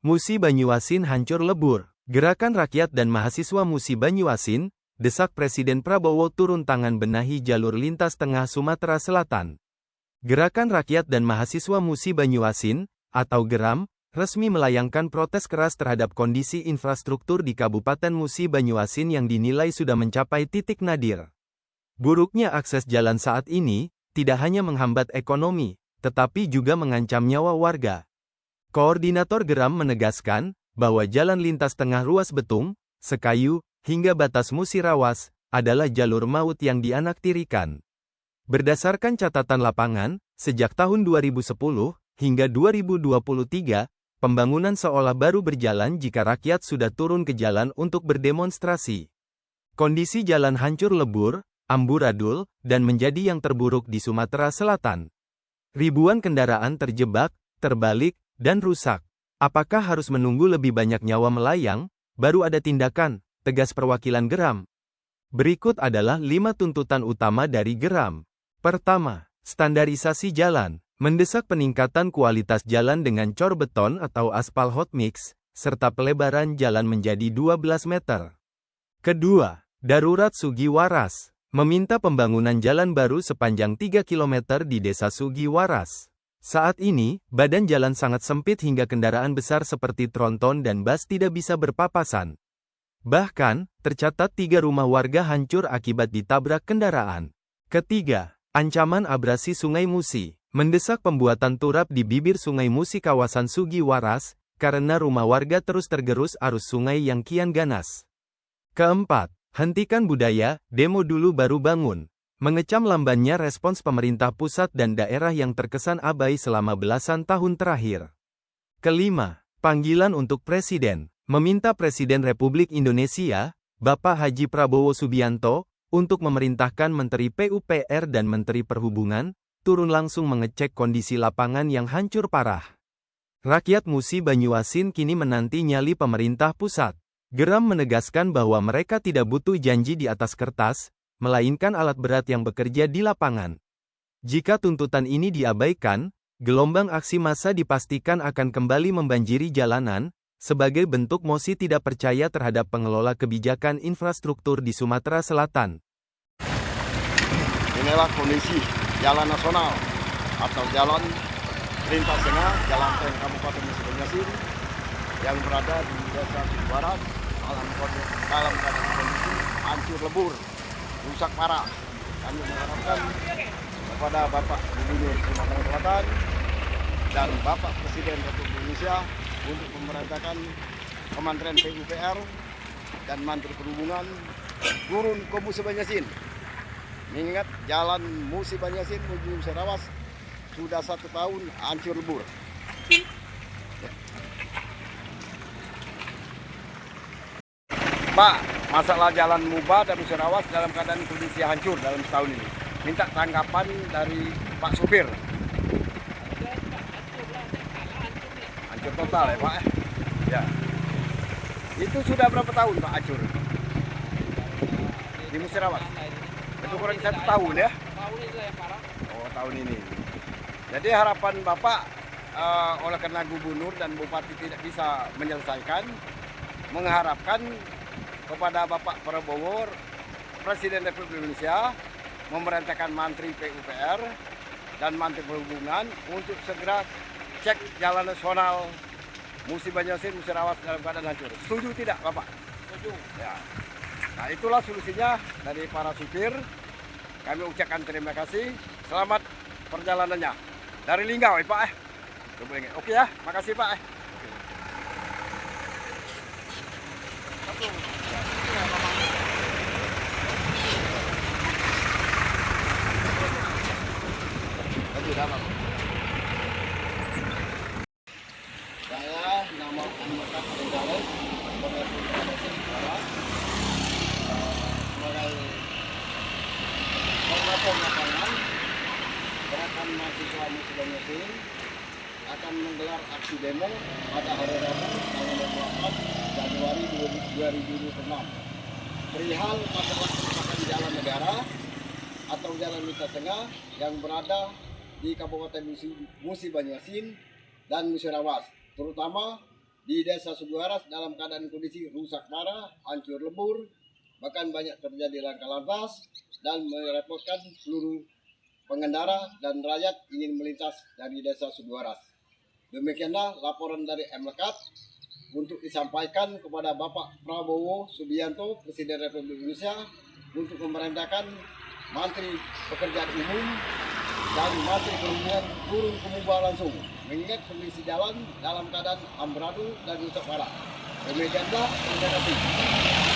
Musi Banyuasin hancur lebur. Gerakan Rakyat dan Mahasiswa Musi Banyuasin, desak Presiden Prabowo turun tangan benahi jalur lintas tengah Sumatera Selatan. Gerakan Rakyat dan Mahasiswa Musi Banyuasin, atau GERAM, resmi melayangkan protes keras terhadap kondisi infrastruktur di Kabupaten Musi Banyuasin yang dinilai sudah mencapai titik nadir. Buruknya akses jalan saat ini, tidak hanya menghambat ekonomi, tetapi juga mengancam nyawa warga. Koordinator GERAM menegaskan, bahwa jalan lintas tengah ruas Betung, Sekayu, hingga batas Musirawas, adalah jalur maut yang dianaktirikan. Berdasarkan catatan lapangan, sejak tahun 2010, hingga 2023, pembangunan seolah baru berjalan jika rakyat sudah turun ke jalan untuk berdemonstrasi. Kondisi jalan hancur lebur, amburadul, dan menjadi yang terburuk di Sumatera Selatan. Ribuan kendaraan terjebak, terbalik, dan rusak. Apakah harus menunggu lebih banyak nyawa melayang, baru ada tindakan, tegas perwakilan GERAM. Berikut adalah 5 tuntutan utama dari GERAM. Pertama, standarisasi jalan. Mendesak peningkatan kualitas jalan dengan cor beton atau aspal hot mix, serta pelebaran jalan menjadi 12 meter. Kedua, darurat Sugi Waras. Meminta pembangunan jalan baru sepanjang 3 km di Desa Sugi Waras. Saat ini, badan jalan sangat sempit hingga kendaraan besar seperti tronton dan bus tidak bisa berpapasan. Bahkan, tercatat 3 rumah warga hancur akibat ditabrak kendaraan. Ketiga, ancaman abrasi Sungai Musi. Mendesak pembuatan turap di bibir Sungai Musi kawasan Sugi Waras, karena rumah warga terus tergerus arus sungai yang kian ganas. Keempat, hentikan budaya, demo dulu baru bangun. Mengecam lambannya respons pemerintah pusat dan daerah yang terkesan abai selama belasan tahun terakhir. Kelima, panggilan untuk Presiden. Meminta Presiden Republik Indonesia, Bapak Haji Prabowo Subianto, untuk memerintahkan Menteri PUPR dan Menteri Perhubungan, turun langsung mengecek kondisi lapangan yang hancur parah. Rakyat Musi Banyuasin kini menanti nyali pemerintah pusat. GERAM menegaskan bahwa mereka tidak butuh janji di atas kertas, melainkan alat berat yang bekerja di lapangan. Jika tuntutan ini diabaikan, gelombang aksi massa dipastikan akan kembali membanjiri jalanan, sebagai bentuk mosi tidak percaya terhadap pengelola kebijakan infrastruktur di Sumatera Selatan. Inilah kondisi jalan nasional atau jalan lintas tengah, jalan tol Kabupaten Musi Banyuasin yang berada di Desa Sugi Waras dalam keadaan kondisi hancur lebur, rusak parah. Kami mengharapkan kepada Bapak Gubernur Sumatera Selatan dan Bapak Presiden Republik Indonesia untuk memerintahkan Kementerian PUPR dan Menteri Perhubungan turun ke Musi Banyuasin. Mengingat jalan Musi Banyuasin menuju Musirawas sudah 1 tahun hancur lebur. Pak, masalah jalan Muba dan Musirawas dalam keadaan kondisi hancur dalam setahun ini. Minta tanggapan dari Pak supir. Hancur total ya Pak? Ya. Itu sudah berapa tahun Pak hancur? Di Musirawas? Itu kurang 1 tahun ya? Tahun itu yang parah. Oh, tahun ini. Jadi harapan Bapak, oleh karena Gubernur dan Bupati tidak bisa menyelesaikan, mengharapkan kepada Bapak Prabowo, Presiden Republik Indonesia, memerintahkan Menteri PUPR dan Menteri Perhubungan untuk segera cek jalan nasional Musi Banyuasin, Musirawas dalam keadaan hancur. Setuju tidak Bapak? Setuju. Ya. Nah itulah solusinya dari para supir. Kami ucapkan terima kasih. Selamat perjalanannya. Dari Linggau ya Pak. Oke ya, makasih Pak. Saya nama Muhammad Gonzales sebagai koordinator lapangan gerakan mahasiswa Musi Banyuasin akan menggelar aksi demo pada hari Rabu tanggal 24 Januari 2026 perihal masalah kerusakan jalan negara atau jalan lintas tengah yang berada di Kabupaten Musi Banyuasin dan Musirawas, terutama di Desa Suguharas dalam keadaan kondisi rusak parah, hancur lebur, bahkan banyak terjadi laka lantas dan merepotkan seluruh pengendara dan rakyat ingin melintas dari Desa Suguharas. Demikianlah laporan dari M-Lekat untuk disampaikan kepada Bapak Prabowo Subianto, Presiden Republik Indonesia, untuk memerintahkan Menteri Pekerjaan Umum dan Menteri Perhubungan turun ke Mubah langsung, mengingat kondisi jalan dalam keadaan amburadul dan rusak parah. Demikianlah, terima kasih.